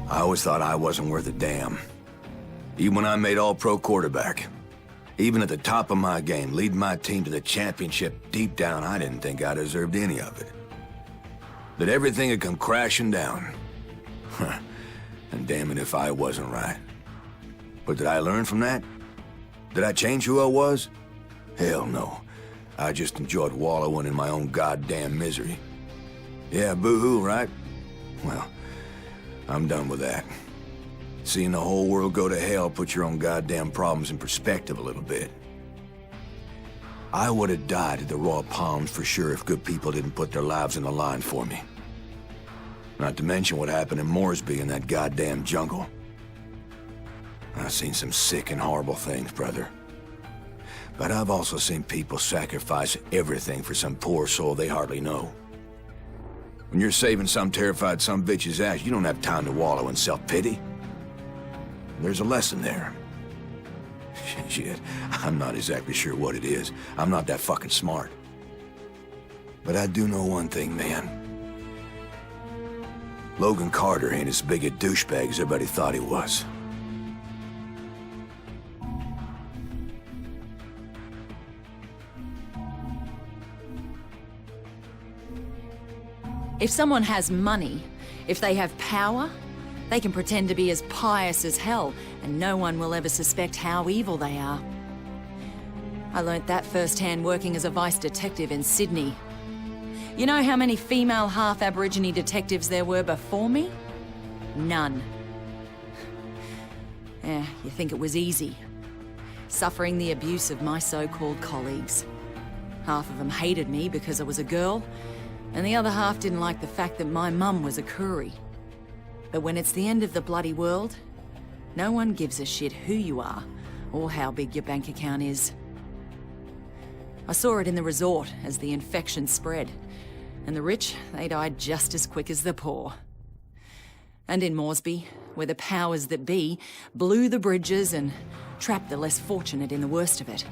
I always thought I wasn't worth a damn. Even when I made all-pro quarterback. Even at the top of my game, leading my team to the championship, deep down, I didn't think I deserved any of it. That everything had come crashing down. And damn it if I wasn't right. But did I learn from that? Did I change who I was? Hell no. I just enjoyed wallowing in my own goddamn misery. Yeah, boo-hoo, right? Well, I'm done with that. Seeing the whole world go to hell puts your own goddamn problems in perspective a little bit. I would have died at the Royal Palms for sure if good people didn't put their lives on the line for me. Not to mention what happened in Moresby in that goddamn jungle. I've seen some sick and horrible things, brother. But I've also seen people sacrifice everything for some poor soul they hardly know. When you're saving some terrified sumbitch's ass, you don't have time to wallow in self-pity. There's a lesson there. Shit, I'm not exactly sure what it is. I'm not that fucking smart. But I do know one thing, man. Logan Carter ain't as big a douchebag as everybody thought he was. If someone has money, if they have power, they can pretend to be as pious as hell, and no one will ever suspect how evil they are. I learnt that firsthand working as a vice detective in Sydney. You know how many female half-Aborigine detectives there were before me? None. You think it was easy. Suffering the abuse of my so-called colleagues. Half of them hated me because I was a girl, and the other half didn't like the fact that my mum was a Koori. But when it's the end of the bloody world, no one gives a shit who you are, or how big your bank account is. I saw it in the resort as the infection spread, and the rich, they died just as quick as the poor. And in Moresby, where the powers that be blew the bridges and trapped the less fortunate in the worst of it.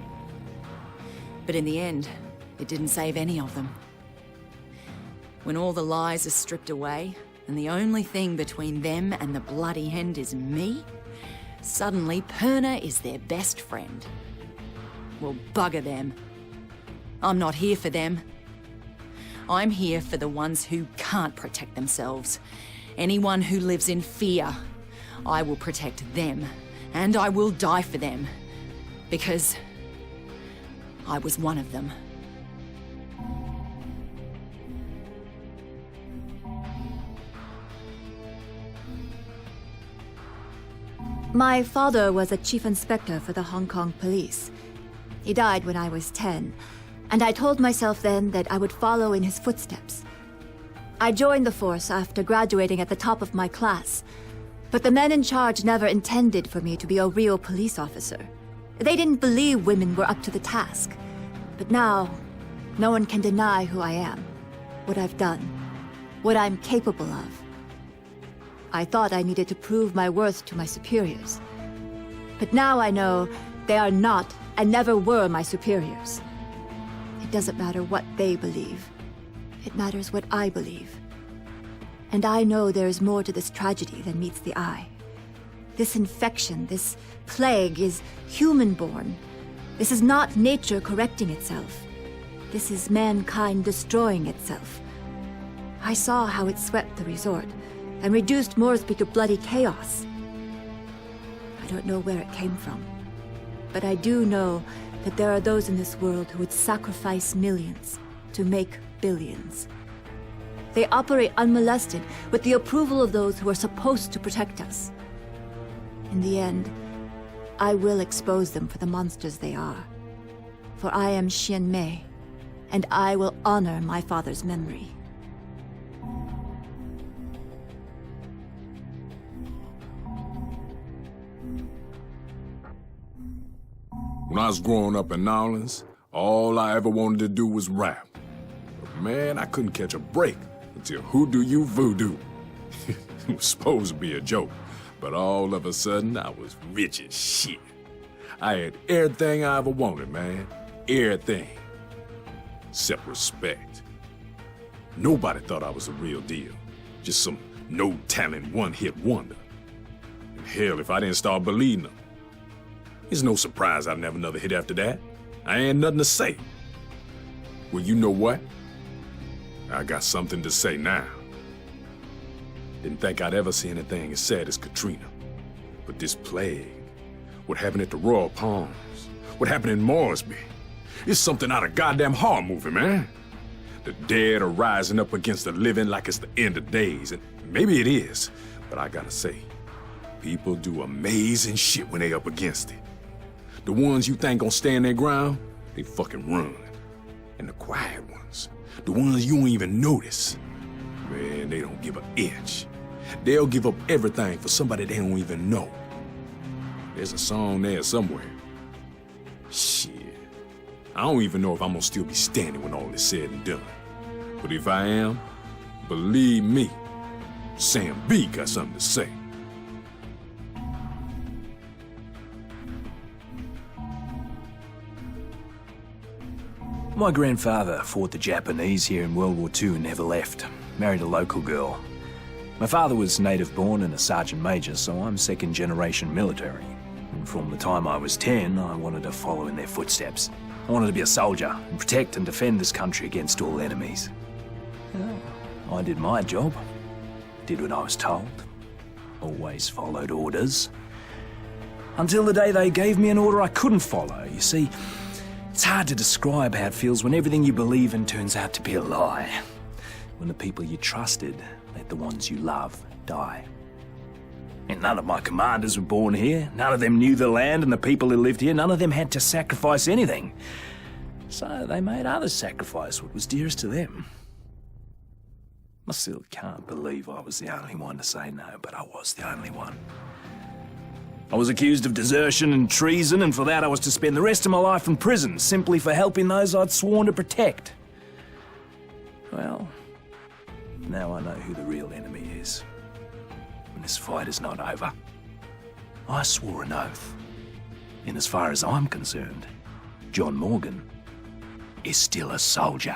But in the end, it didn't save any of them. When all the lies are stripped away, and the only thing between them and the bloody end is me, suddenly Purna is their best friend. Well, bugger them. I'm not here for them. I'm here for the ones who can't protect themselves. Anyone who lives in fear. I will protect them, and I will die for them. Because I was one of them. My father was a chief inspector for the Hong Kong police. He died when I was 10, and I told myself then that I would follow in his footsteps. I joined the force after graduating at the top of my class, but the men in charge never intended for me to be a real police officer. They didn't believe women were up to the task. But now, no one can deny who I am, what I've done, what I'm capable of. I thought I needed to prove my worth to my superiors. But now I know they are not and never were my superiors. It doesn't matter what they believe. It matters what I believe. And I know there is more to this tragedy than meets the eye. This infection, this plague is human-born. This is not nature correcting itself. This is mankind destroying itself. I saw how it swept the resort and reduced Moresby to bloody chaos. I don't know where it came from, but I do know that there are those in this world who would sacrifice millions to make billions. They operate unmolested with the approval of those who are supposed to protect us. In the end, I will expose them for the monsters they are. For I am Xian Mei, and I will honor my father's memory. When I was growing up in New Orleans, All I ever wanted to do was rap. But man, I couldn't catch a break until Who Do You Voodoo. It was supposed to be a joke, but all of a sudden I was rich as shit. I had everything I ever wanted, man. Everything. Except respect. Nobody thought I was the real deal. Just some no-talent one-hit wonder. And hell, if I didn't start believing them. It's no surprise I'd never another hit after that. I ain't nothing to say. Well, you know what? I got something to say now. Didn't think I'd ever see anything as sad as Katrina. But this plague, what happened at the Royal Palms, what happened in Moresby, it's something out of goddamn horror movie, man. The dead are rising up against the living like it's the end of days, and maybe it is, but I gotta say, people do amazing shit when they up against it. The ones you think gonna stand their ground, they fucking run. And the quiet ones, the ones you don't even notice, man, they don't give an inch. They'll give up everything for somebody they don't even know. There's a song there somewhere. Shit. I don't even know if I'm gonna still be standing when all is said and done. But if I am, believe me, Sam B got something to say. My grandfather fought the Japanese here in World War II and never left. Married a local girl. My father was native-born and a sergeant major, so I'm second-generation military. And from the time I was 10, I wanted to follow in their footsteps. I wanted to be a soldier and protect and defend this country against all enemies. I did my job. Did what I was told. Always followed orders. Until the day they gave me an order I couldn't follow. You see, it's hard to describe how it feels when everything you believe in turns out to be a lie. When the people you trusted let the ones you love die. And none of my commanders were born here. None of them knew the land and the people who lived here. None of them had to sacrifice anything. So they made others sacrifice what was dearest to them. I still can't believe I was the only one to say no, but I was the only one. I was accused of desertion and treason, and for that I was to spend the rest of my life in prison, simply for helping those I'd sworn to protect. Well, now I know who the real enemy is. And this fight is not over. I swore an oath. And as far as I'm concerned, John Morgan is still a soldier.